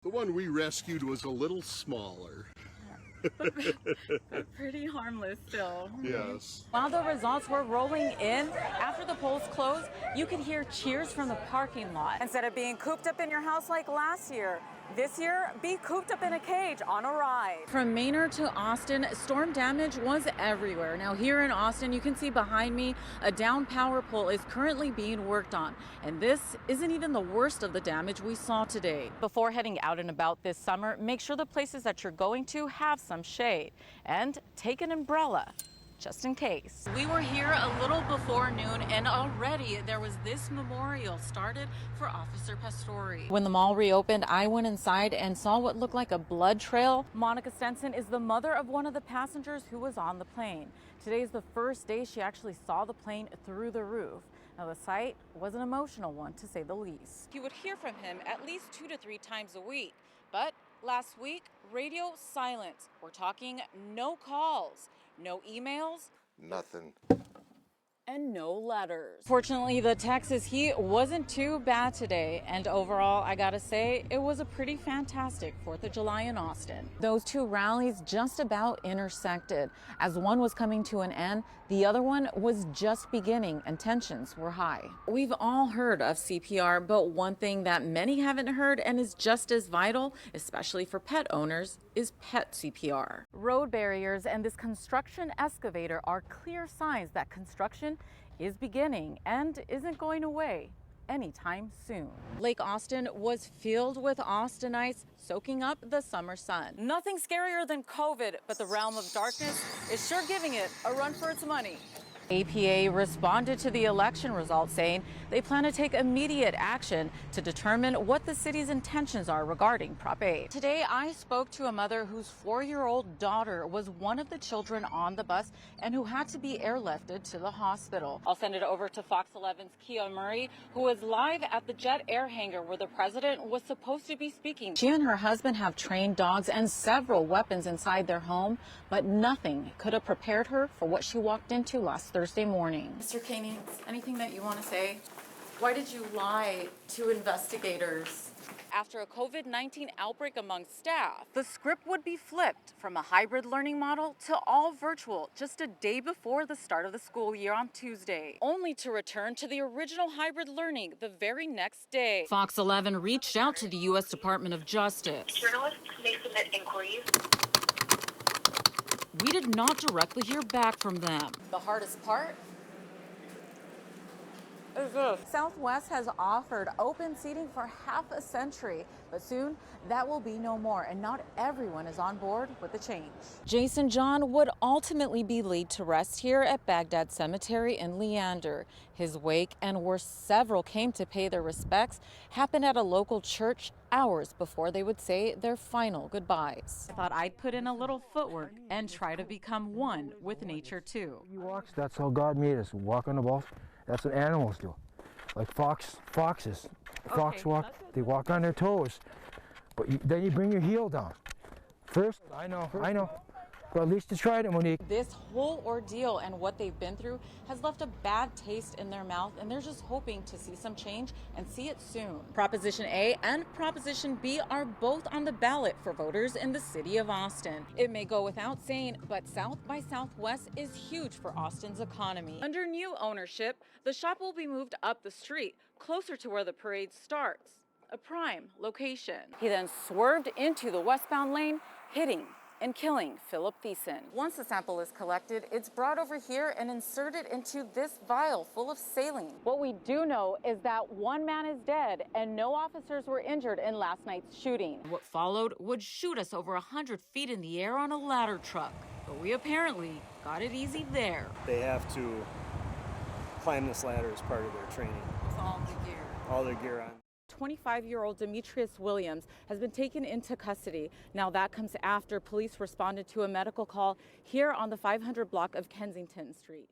The one we rescued was a little smaller. but pretty harmless still. Yes. While the results were rolling in, after the polls closed, you could hear cheers from the parking lot. Instead of being cooped up in your house like last year, this year, be cooped up in a cage on a ride. From Maynard to Austin, storm damage was everywhere. Now here in Austin, you can see behind me, a down power pole is currently being worked on. And this isn't even the worst of the damage we saw today. Before heading out and about this summer, make sure the places that you're going to have some shade. And take an umbrella, just in case. We were here a little before noon and already there was this memorial started for Officer Pastore. When the mall reopened, I went inside and saw what looked like a blood trail. Monica Stenson is the mother of one of the passengers who was on the plane. Today's the first day she actually saw the plane through the roof. Now the sight was an emotional one, to say the least. You would hear from him at least 2 to 3 times a week, but last week, radio silence. We're talking no calls, no emails, Nothing. and no letters. Fortunately, the Texas heat wasn't too bad today, and overall, I gotta say, it was a pretty fantastic 4th of July in Austin. Those two rallies just about intersected. As one was coming to an end, the other one was just beginning, and tensions were high. We've all heard of CPR, but one thing that many haven't heard and is just as vital, especially for pet owners, is pet CPR. Road barriers and this construction excavator are clear signs that construction is beginning and isn't going away anytime soon. Lake Austin was filled with Austinites soaking up the summer sun. Nothing scarier than COVID, but the realm of darkness is sure giving it a run for its money. APA responded to the election results, saying they plan to take immediate action to determine what the city's intentions are regarding Prop 8. Today, I spoke to a mother whose 4-year-old daughter was one of the children on the bus and who had to be airlifted to the hospital. I'll send it over to Fox 11's Kia Murray, who was live at the jet air hangar where the president was supposed to be speaking. She and her husband have trained dogs and several weapons inside their home, but nothing could have prepared her for what she walked into last Thursday morning. Mr. Koenig, anything that you want to say? Why did you lie to investigators? After a COVID-19 outbreak among staff, the script would be flipped from a hybrid learning model to all virtual just a day before the start of the school year on Tuesday, only to return to the original hybrid learning the very next day. Fox 11 reached out to the U.S. Department of Justice. Journalists may submit inquiries. We did not directly hear back from them. The hardest part is this. Southwest has offered open seating for half a century, but soon that will be no more, and not everyone is on board with the change. Jason John would ultimately be laid to rest here at Baghdad Cemetery in Leander. His wake, and where several came to pay their respects, happened at a local church hours before they would say their final goodbyes. I thought I'd put in a little footwork and try to become one with nature too. He walks, that's how God made us, walk on the ball. That's what animals do. Like foxes. Fox walk, they walk on their toes. But then you bring your heel down. First, I know. But at least you tried it, Monique. This whole ordeal and what they've been through has left a bad taste in their mouth, and they're just hoping to see some change and see it soon. Proposition A and Proposition B are both on the ballot for voters in the city of Austin. It may go without saying, but South by Southwest is huge for Austin's economy. Under new ownership, the shop will be moved up the street, closer to where the parade starts, a prime location. He then swerved into the westbound lane, hitting and killing Philip Thiessen. Once the sample is collected, it's brought over here and inserted into this vial full of saline. What we do know is that one man is dead and no officers were injured in last night's shooting. What followed would shoot us over 100 feet in the air on a ladder truck, but we apparently got it easy there. They have to climb this ladder as part of their training. With all the gear. All their gear on. 25-year-old Demetrius Williams has been taken into custody. Now that comes after police responded to a medical call here on the 500 block of Kensington Street.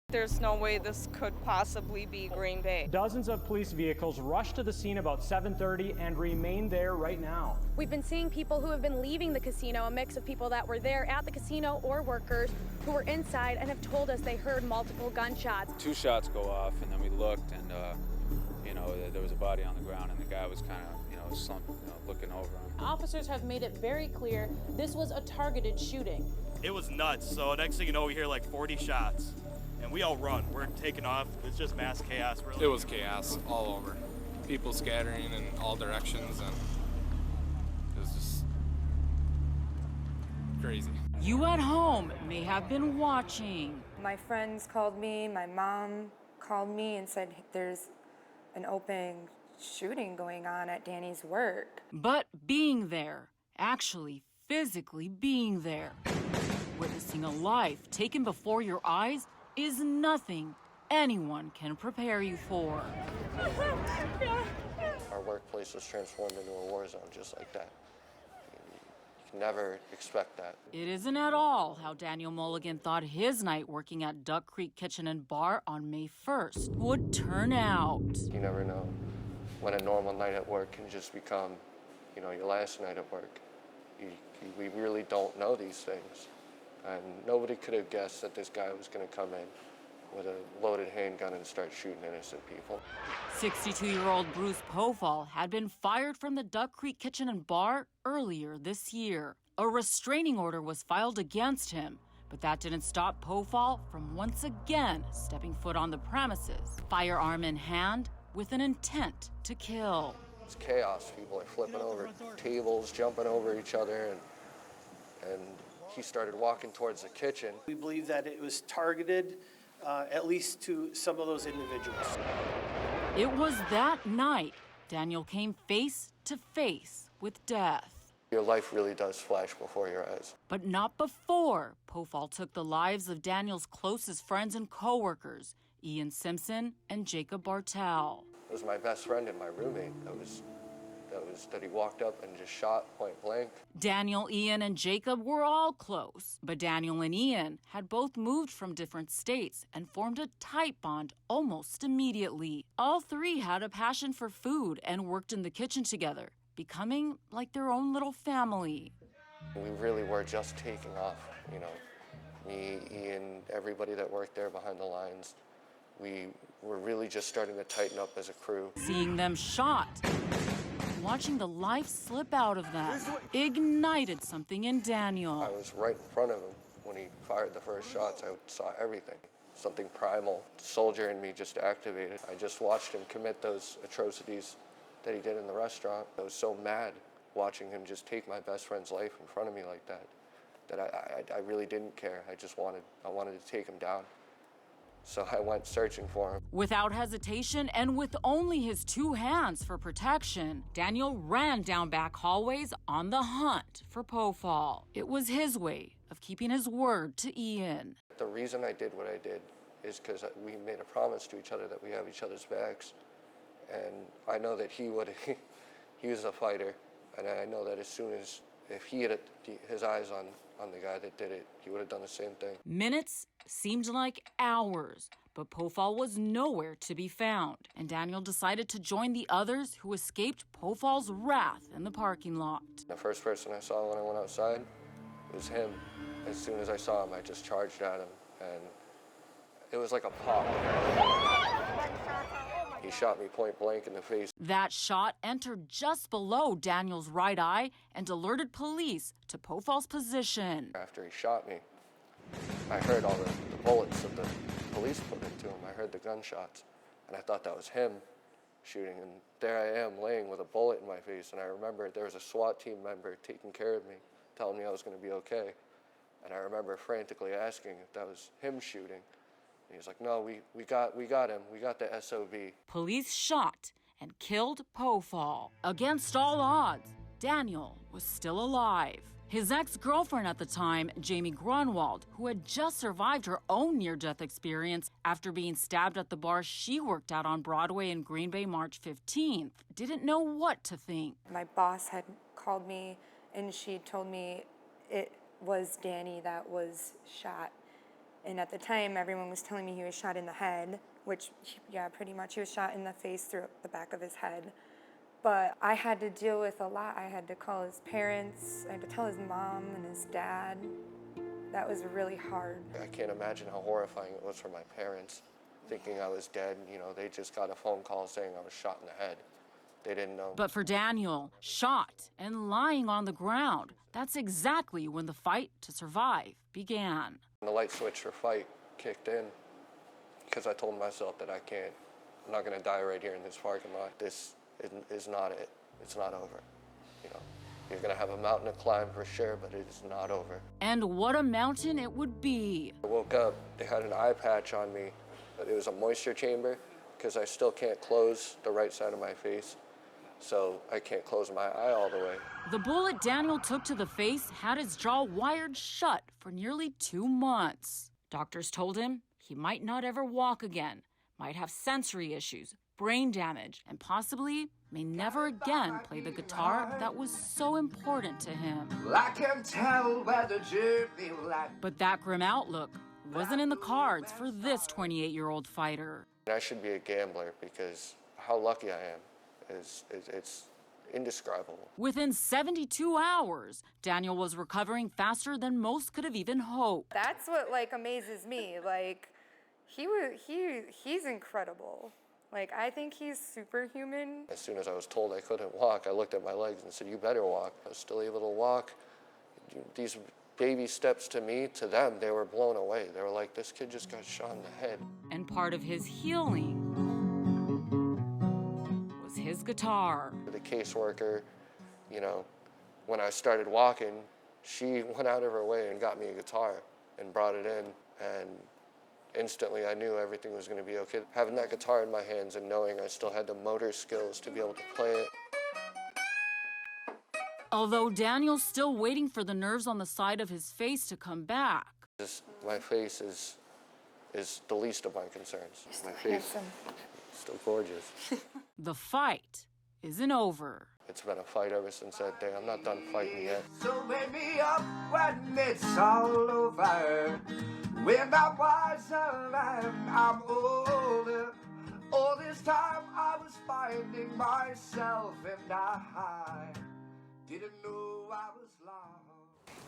There's no way this could possibly be Green Bay. Dozens of police vehicles rushed to the scene about 7:30 and remain there right now. We've been seeing people who have been leaving the casino, a mix of people that were there at the casino or workers who were inside and have told us they heard multiple gunshots. 2 shots go off, and then we looked, and you know, that there was a body on the ground and the guy was kind of, you know, slumped, you know, looking over him. Officers have made it very clear this was a targeted shooting. It was nuts. So next thing you know, we hear like 40 shots, and we all run. We're taking off. It's just mass chaos, really. It was chaos all over. People scattering in all directions, and it was just crazy. You at home may have been watching. My friends called me, my mom called me and said there's an open shooting going on at Danny's work. But being there, actually physically being there, witnessing a life taken before your eyes is nothing anyone can prepare you for. Our workplace was transformed into a war zone just like that. You can never expect that. It isn't at all how Daniel Mulligan thought his night working at Duck Creek Kitchen and Bar on May 1st would turn out. You never know when a normal night at work can just become, you know, your last night at work. We really don't know these things. And nobody could have guessed that this guy was going to come in with a loaded handgun and start shooting innocent people. 62-year-old Bruce Pofall had been fired from the Duck Creek Kitchen and Bar earlier this year. A restraining order was filed against him, but that didn't stop Pofall from once again stepping foot on the premises, firearm in hand, with an intent to kill. It's chaos. People are flipping over tables, jumping over each other, and he started walking towards the kitchen. We believe that it was targeted at least to some of those individuals. It was that night Daniel came face to face with death. Your life really does flash before your eyes. But not before Pofall took the lives of Daniel's closest friends and coworkers, Ian Simpson and Jacob Bartel. It was my best friend and my roommate that he walked up and just shot point blank. Daniel, Ian, and Jacob were all close, but Daniel and Ian had both moved from different states and formed a tight bond almost immediately. All three had a passion for food and worked in the kitchen together, becoming like their own little family. We really were just taking off, you know. Me, Ian, everybody that worked there behind the lines. We were really just starting to tighten up as a crew. Seeing them shot, watching the life slip out of them, ignited something in Daniel. I was right in front of him when he fired the first shots. I saw everything. Something primal, soldier in me just activated. I just watched him commit those atrocities that he did in the restaurant. I was so mad watching him just take my best friend's life in front of me like that, I really didn't care. I wanted to take him down. So I went searching for him. Without hesitation and with only his two hands for protection, Daniel ran down back hallways on the hunt for Pofall. It was his way of keeping his word to Ian. The reason I did what I did is because we made a promise to each other that we have each other's backs. And I know that he was a fighter. And I know that as soon as, if he had his eyes on the guy that did it, he would have done the same thing. Minutes seemed like hours, but Pofall was nowhere to be found, and Daniel decided to join the others who escaped Pofall's wrath in the parking lot. The first person I saw when I went outside was him. As soon as I saw him, I just charged at him, and it was like a pop. He shot me point blank in the face. That shot entered just below Daniel's right eye and alerted police to Pofall's position. After he shot me, I heard all the bullets that the police put into him. I heard the gunshots, and I thought that was him shooting. And there I am laying with a bullet in my face, and I remember there was a SWAT team member taking care of me, telling me I was going to be okay. And I remember frantically asking if that was him shooting. And he was like, no, we got him. We got the SOB. Police shot and killed Pofall. Against all odds, Daniel was still alive. His ex-girlfriend at the time, Jamie Grunwald, who had just survived her own near-death experience after being stabbed at the bar she worked at on Broadway in Green Bay March 15th, didn't know what to think. My boss had called me and she told me it was Danny that was shot. And at the time, everyone was telling me he was shot in the head, which, yeah, pretty much. He was shot in the face through the back of his head. But I had to deal with a lot. I had to call his parents. I had to tell his mom and his dad. That was really hard. I can't imagine how horrifying it was for my parents thinking I was dead. You know, they just got a phone call saying I was shot in the head. They didn't know. But for Daniel, shot and lying on the ground, that's exactly when the fight to survive began. The light switch for fight kicked in because I told myself that I'm not going to die right here in this parking lot. This is not it. It's not over. You know, you're going to have a mountain to climb for sure, but it is not over. And what a mountain it would be. I woke up, they had an eye patch on me, but it was a moisture chamber because I still can't close the right side of my face. So I can't close my eye all the way. The bullet Daniel took to the face had his jaw wired shut for nearly 2 months. Doctors told him he might not ever walk again, might have sensory issues, brain damage, and possibly may never again play the guitar that was so important to him. I can tell where the journey lies. But that grim outlook wasn't in the cards for this 28-year-old fighter. I should be a gambler because how lucky I am. It's indescribable. Within 72 hours, Daniel was recovering faster than most could have even hoped. That's what like amazes me. Like he's incredible. Like I think he's superhuman. As soon as I was told I couldn't walk, I looked at my legs and said, "You better walk." I was still able to walk. These baby steps to me, to them, they were blown away. They were like, "This kid just got shot in the head." And part of his healing his guitar. The caseworker, you know, when I started walking, she went out of her way and got me a guitar and brought it in, and instantly I knew everything was going to be okay. Having that guitar in my hands and knowing I still had the motor skills to be able to play it. Although Daniel's still waiting for the nerves on the side of his face to come back. My face is the least of my concerns. My face is still gorgeous. The fight isn't over. It's been a fight ever since that day. I'm not done fighting yet. So wake me up when it's all over. When I'm wiser and I'm older. All this time I was finding myself and I didn't know I was lost.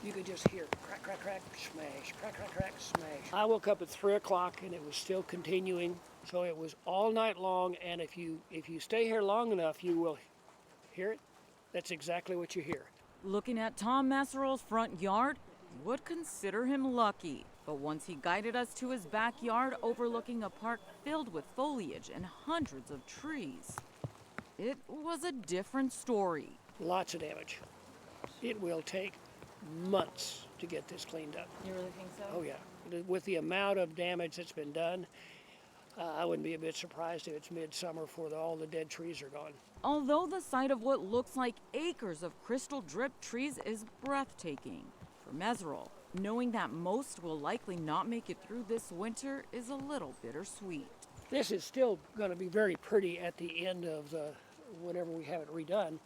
You could just hear crack, crack, crack, smash, crack, crack, crack, smash. I woke up at 3 o'clock and it was still continuing. So it was all night long, and if you stay here long enough, you will hear it. That's exactly what you hear. Looking at Tom Masserol's front yard, you would consider him lucky. But once he guided us to his backyard overlooking a park filled with foliage and hundreds of trees, it was a different story. Lots of damage. It will take months to get this cleaned up. You really think so? Oh, yeah. With the amount of damage that's been done, I wouldn't be a bit surprised if it's midsummer before all the dead trees are gone. Although the sight of what looks like acres of crystal drip trees is breathtaking, for Masserol, knowing that most will likely not make it through this winter is a little bittersweet. This is still going to be very pretty at the end of whenever we have it redone,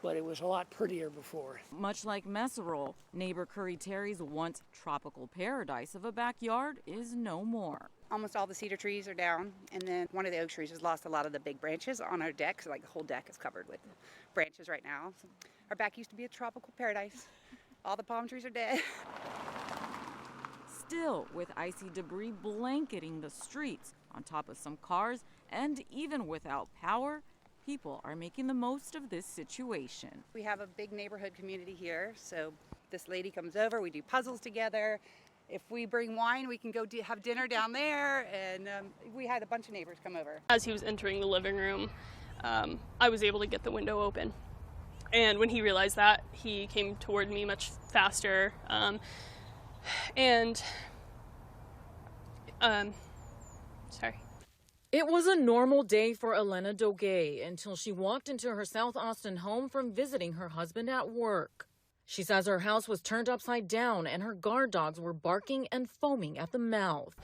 but it was a lot prettier before. Much like Masserol, neighbor Curry Terry's once tropical paradise of a backyard is no more. Almost all the cedar trees are down, and then one of the oak trees has lost a lot of the big branches on our deck, so like the whole deck is covered with branches right now. So our back used to be a tropical paradise. All the palm trees are dead. Still, with icy debris blanketing the streets, on top of some cars, and even without power, people are making the most of this situation. We have a big neighborhood community here, so this lady comes over, we do puzzles together. If we bring wine, we can go have dinner down there, and we had a bunch of neighbors come over. As he was entering the living room, I was able to get the window open. And when he realized that, he came toward me much faster. Sorry. It was a normal day for Elena Doge until she walked into her South Austin home from visiting her husband at work. She says her house was turned upside down and her guard dogs were barking and foaming at the mouth.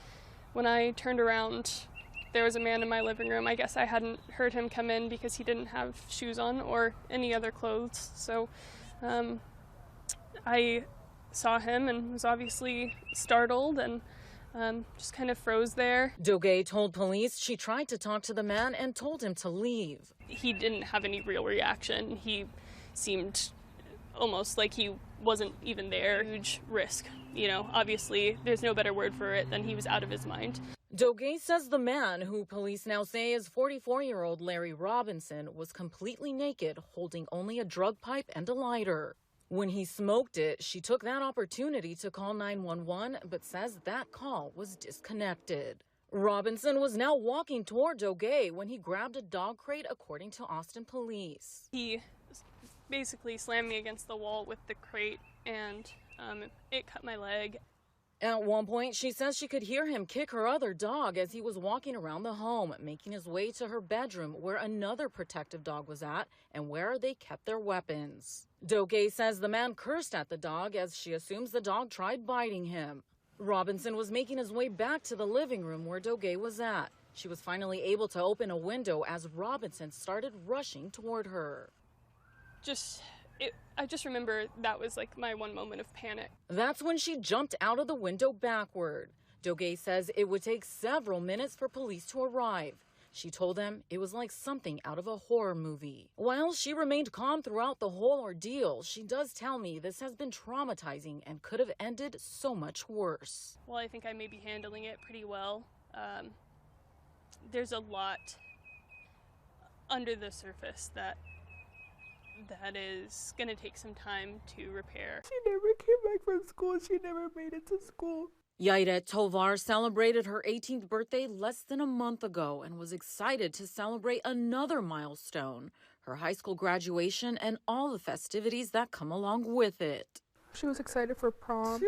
When I turned around, there was a man in my living room. I guess I hadn't heard him come in because he didn't have shoes on or any other clothes. So I saw him and was obviously startled and just kind of froze there. Doge told police she tried to talk to the man and told him to leave. He didn't have any real reaction. He seemed almost like he wasn't even there. Huge risk, you know. Obviously, there's no better word for it than he was out of his mind. Doge says the man, who police now say is 44-year-old Larry Robinson, was completely naked, holding only a drug pipe and a lighter. When he smoked it, she took that opportunity to call 911, but says that call was disconnected. Robinson was now walking toward Doge when he grabbed a dog crate, according to Austin police. He basically slammed me against the wall with the crate, and it cut my leg. At one point, she says she could hear him kick her other dog as he was walking around the home, making his way to her bedroom where another protective dog was at and where they kept their weapons. Doge says the man cursed at the dog as she assumes the dog tried biting him. Robinson was making his way back to the living room where Doge was at. She was finally able to open a window as Robinson started rushing toward her. I just remember that was like my one moment of panic. That's when she jumped out of the window backward. Doge says it would take several minutes for police to arrive. She told them it was like something out of a horror movie. While she remained calm throughout the whole ordeal, she does tell me this has been traumatizing and could have ended so much worse. Well, I think I may be handling it pretty well. There's a lot under the surface that is going to take some time to repair. She never came back from school. She never made it to school. Yairet Tovar celebrated her 18th birthday less than a month ago and was excited to celebrate another milestone, her high school graduation and all the festivities that come along with it. She was excited for prom.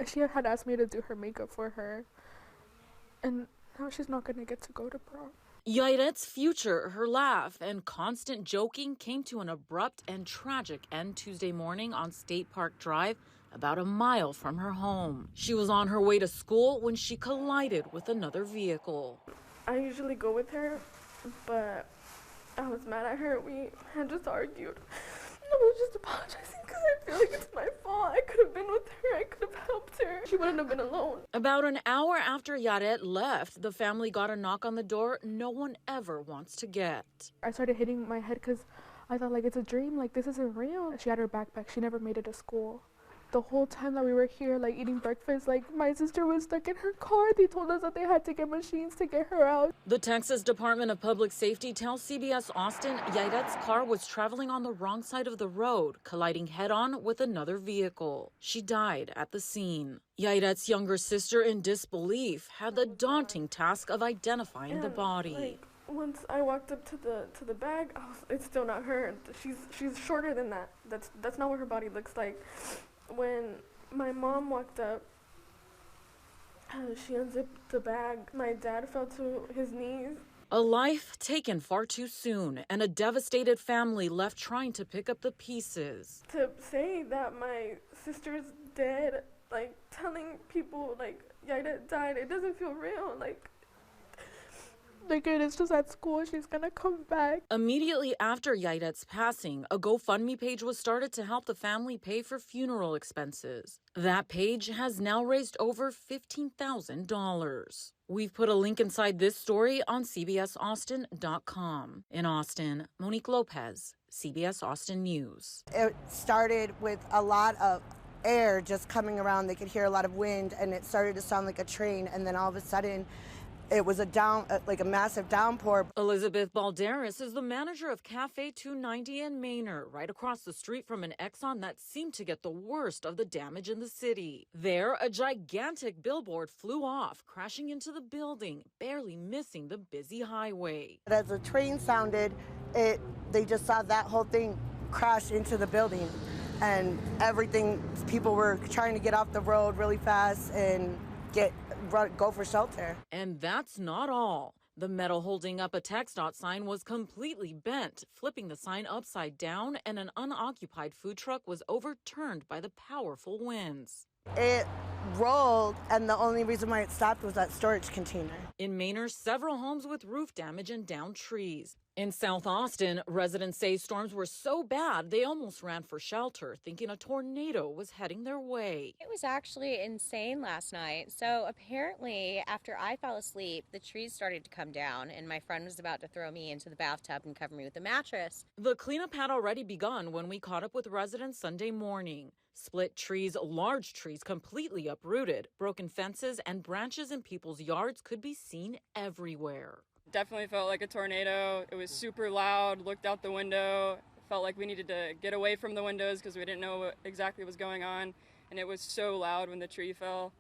She had asked me to do her makeup for her, and now she's not going to get to go to prom. Yairet's future, her laugh, and constant joking came to an abrupt and tragic end Tuesday morning on State Park Drive, about a mile from her home. She was on her way to school when she collided with another vehicle. I usually go with her, but I was mad at her. We had just argued. I was just apologizing because I feel like it's my fault. I could have been with her. I could have helped her. She wouldn't have been alone. About an hour after Yairet left, the family got a knock on the door no one ever wants to get. I started hitting my head because I thought, like, it's a dream. Like, this isn't real. She had her backpack. She never made it to school. The whole time that we were here, like, eating breakfast, like, my sister was stuck in her car. They told us that they had to get machines to get her out. The Texas Department of Public Safety tells CBS Austin Yairet's car was traveling on the wrong side of the road, colliding head-on with another vehicle. She died at the scene. Yairet's younger sister, in disbelief, had the daunting task of identifying the body. Like, once I walked up to the bag, it's still not her. She's shorter than that. That's not what her body looks like. When my mom walked up, she unzipped the bag. My dad fell to his knees. A life taken far too soon, and a devastated family left trying to pick up the pieces. To say that my sister's dead, like, telling people, like, Yairet died, it doesn't feel real. Like, it's just at school, she's gonna come back. Immediately after Yairet's passing, a GoFundMe page was started to help the family pay for funeral expenses. That page has now raised over $15,000. We've put a link inside this story on CBSAustin.com. In Austin, Monique Lopez, CBS Austin News. It started with a lot of air just coming around. They could hear a lot of wind, and it started to sound like a train, and then all of a sudden, it was like a massive downpour. Elizabeth Balderas is the manager of Cafe 290 in Manor, right across the street from an Exxon that seemed to get the worst of the damage in the city. There, a gigantic billboard flew off, crashing into the building, barely missing the busy highway. As the train sounded, they just saw that whole thing crash into the building, and everything, people were trying to get off the road really fast and go for shelter. And that's not all. The metal holding up a TxDOT sign was completely bent, flipping the sign upside down, and an unoccupied food truck was overturned by the powerful winds. It rolled, and the only reason why it stopped was that storage container. In Manor, several homes with roof damage and downed trees. In South Austin, residents say storms were so bad they almost ran for shelter, thinking a tornado was heading their way. It was actually insane last night. So apparently, after I fell asleep, the trees started to come down, and my friend was about to throw me into the bathtub and cover me with a mattress. The cleanup had already begun when we caught up with residents Sunday morning. Split trees, large trees completely uprooted. Broken fences and branches in people's yards could be seen everywhere. Definitely felt like a tornado. It was super loud, looked out the window, felt like we needed to get away from the windows because we didn't know what exactly was going on. And it was so loud when the tree fell.